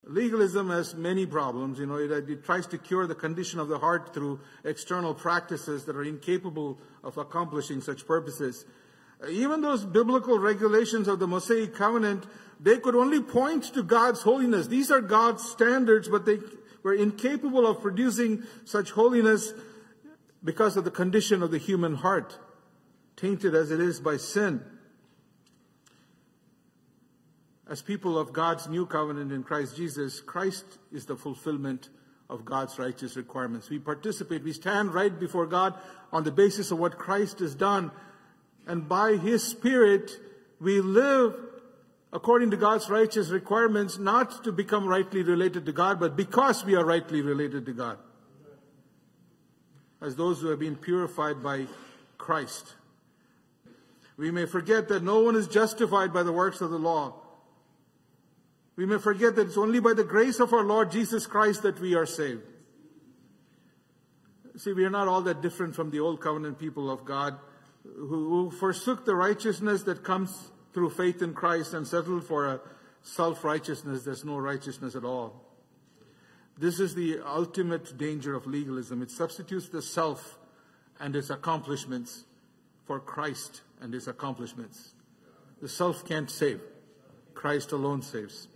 Legalism has many problems. It tries to cure the condition of the heart through external practices that are incapable of accomplishing such purposes. Even those biblical regulations of the Mosaic covenant, they could only point to God's holiness. These are God's standards, but they were incapable of producing such holiness because of the condition of the human heart, tainted as it is by sin. As people of God's new covenant in Christ Jesus, Christ is the fulfillment of God's righteous requirements. We participate, we stand right before God on the basis of what Christ has done. And by His Spirit, we live according to God's righteous requirements, not to become rightly related to God, but because we are rightly related to God. As those who have been purified by Christ. We may forget that no one is justified by the works of the law. We may forget that it's only by the grace of our Lord Jesus Christ that we are saved. See, we are not all that different from the old covenant people of God who forsook the righteousness that comes through faith in Christ and settled for a self-righteousness. There's no righteousness at all. This is the ultimate danger of legalism. It substitutes the self and its accomplishments for Christ and His accomplishments. The self can't save. Christ alone saves.